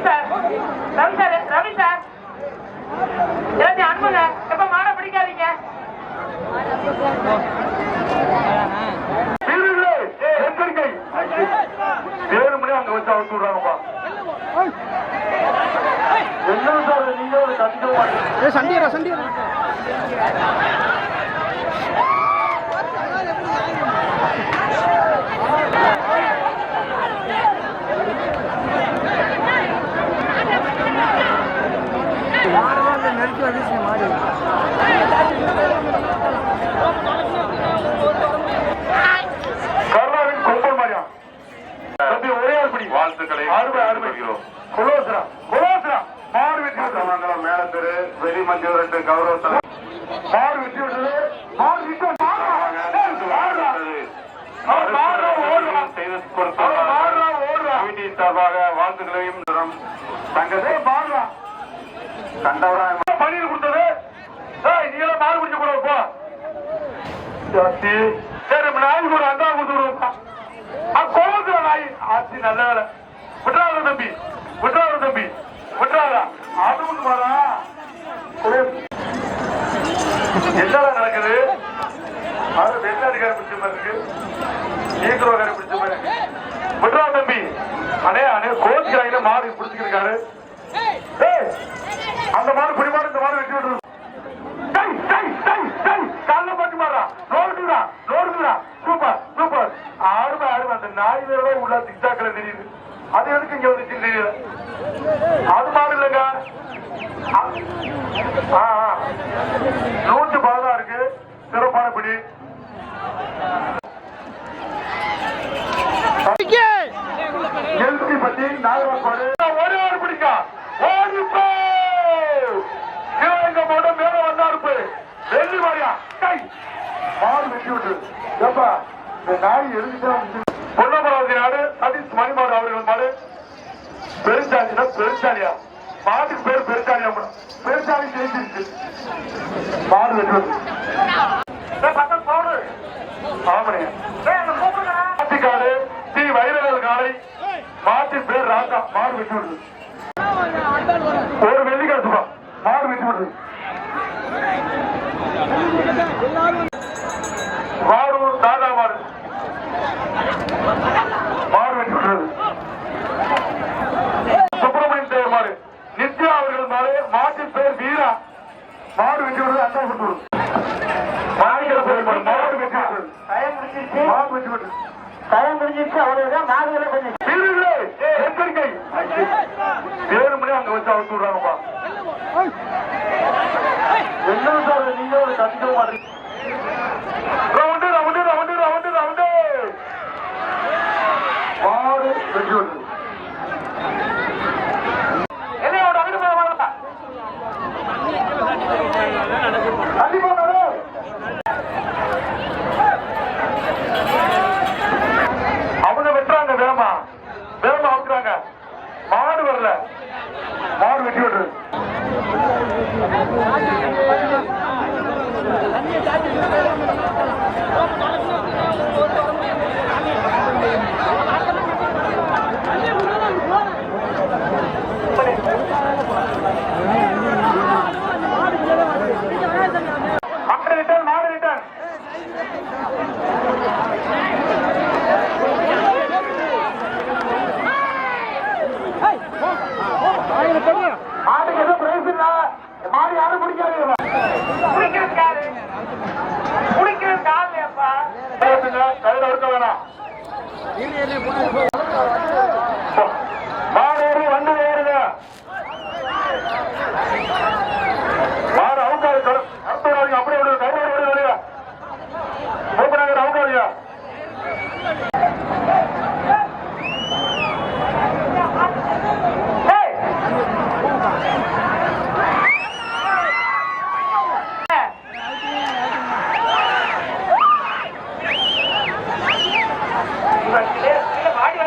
Sir, Ravi sir, Ravi sir, எல்லாத்தையும் அனுப்புங்க. எப்ப மாட பிடிக்காதீங்க. எச்சரிக்கை, 7 மணி அங்க வச்சு அவுத்து விடுறாங்கப்பா. என்ன சார் நீங்க ஒரு கண்டிக்க மாட்டீங்க. சண்டியரா சண்டியரா நெருக்கி வந்துச்சு மாறி கர்நாவின் கொம்பல் மாரியா தம்பி ஒரே ஆள்படி வாழ்த்துக்களை அருமை அருமை கொலோசரா கொலோசரா மாறு வெற்றி விட்டது மேல தெரு வெளி மஞ்சள் 2 கௌரவ மாறு வெற்றி விட்டது மாறு விட்டு செய்து கொடுத்த சார்பாக வாழ்த்துக்களையும் தங்கத்தை பாடுறா கண்டவரா பணியில் கொடுத்தது நீங்களும் மாறு பிடிச்ச கூட போ சரி நாய்க்கு ஒரு அண்டா கொடுத்துருவோம்ப்பா கொலோசரா நாய் ஆட்சி நல்ல வேலை விட்டுறாத தம்பி விட்டுறாத தம்பி விட்டுறாதா அது மட்டும் பாரா என்னடா நடக்குது அது வெள்ளாடிக்கார பிடிச்ச மாதிரி இருக்கு ஈக்குரோகார பிடிச்ச மாதிரி விட்டுறா தம்பி அண்ணே அண்ணே கோச்சிக்கிறாங்க மாடு பிடிச்சிருக்காரு அந்த மாடு பிடி மாடு இந்த மாடு வெட்டி விட்டுரு காலைல பாட்டு மாறா நோடுடா நோடுடா சூப்பர் சூப்பர் ஆடுமை ஆடுமை அந்த நாய் வேற உள்ள திக்தாக்கல தெரியுது அது எதுக்கு இங்க வந்து தெரியல அது மாடு இல்லைங்க 116 இருக்கு சிறப்பான பிடி பத்தி நாகராஜ் ஒரே ஒரு பிடிக்கா ஓடிப்போ சிவகங்கை மாவட்டம் மேல வந்தாருப்பு வெள்ளி மாறியா கை மாடு வெட்டி விட்டு ஏப்பா இந்த நாய் எழுதிதான் பொன்னமராவதி நாடு சதீஷ் மணிமாடு அவர்கள் மாடு பெருஞ்சாலினா பெருஞ்சாலியா மாட்டுக்கு பேர் பெருஞ்சாலியா பெருஞ்சாலி ஜெயிச்சிருச்சு மாடு வெட்டி விட்டு ஆமணியாடு டி வைரல் காலை மாட்டின் பேர் ராஜா மாடு வெட்டி விடுது ஒரு வெள்ளிக்காசுப்பா மாடு வெட்டி விடுது வாரூர் தாதா மாடு மாடு வெட்டி விடுறது சுப்பிரமணியன் தேவர் மாடு நித்யா அவர்கள் மாடு மாட்டின் பேர் வீரா மாடு வெட்டி விடுறது அண்டா விட்டு விடுது மாடு வெட்டி விடுறது மாடு வெட்டி விடுறது டைம் முடிஞ்சிருச்சு. அவ்வளவுதான். மாடுகளை கொஞ்சம் எச்சரிக்கை, 7 மணி அங்க வச்சு அவுத்து விடுறாங்கப்பா. என்ன சார் நீங்க ஒரு கண்டிக்க மாட்டீங்க. Round round round round round மாடு வெட்டி விடுறது என்னையோட அங்கிட்டு போக கண்டிப்பா வேமா வேமா அவுக்குறாங்க மாடு வரல மாடு வெட்டி விடுறது மாடு ரிட்டர்ன் மாடு ரிட்டர்ன் மாட்டுக்கு எதுவும் பிரைஸ் இல்ல மாடு யாரும் பிடிக்காது குடிக்கிறது காலையப்பா கையில இருக்க வேணாம் மாடு ஏறி வண்டி ஏறுங்க மாடு அவுக்காது அடுத்த அப்படியே விடுங்க கையோட விடுங்க வெளியா மூப்பனாங்க அவுக்காதியா மாடி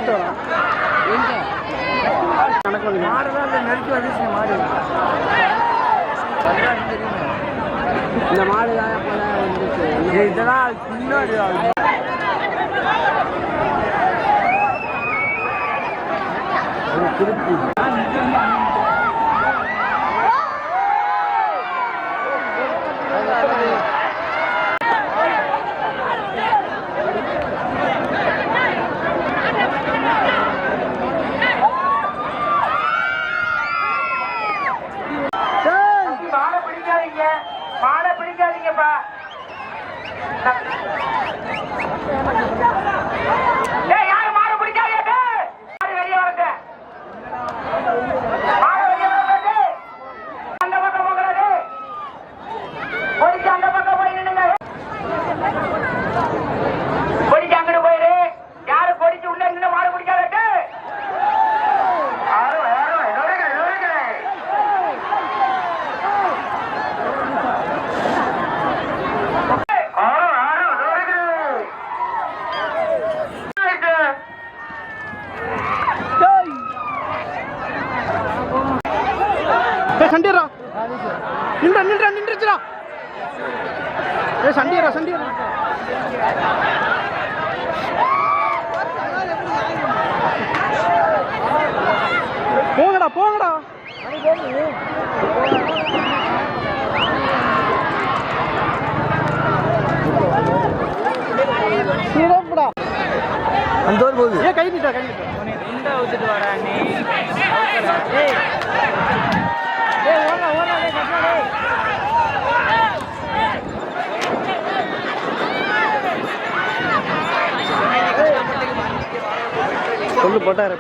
ஓட்டிட்டு வரான் கணக்கு வந்து மாடுதான் நெருக்கி வந்துச்சு மாடு இந்த மாடு தான் போல வந்துச்சு இதெல்லாம் பின்னாடி திருப்பி மாடை பிடிக்காதீங்கப்பா. யாரும் மாடு பிடிக்காதீங்க. மாடு வெளியே வருது. மாடு வெளியே வருது. அந்த பக்கம் போகிறது. பொடிச்சு அந்த பக்கம் போய் நின்னுங்க. பொடிச்சு அங்கிட்டு போயிரு. யாரு பொடிச்சு உள்ள நின்று மாடு பிடிக்காத. சண்டியரா நின்றுச்சுடா சண்டியரா போங்கடா சிறப்புடா அந்த ஒரு போகுது கை நீட்டா ரெண்டா வச்சுட்டு வரா நீ சொல்லு போட்டாரு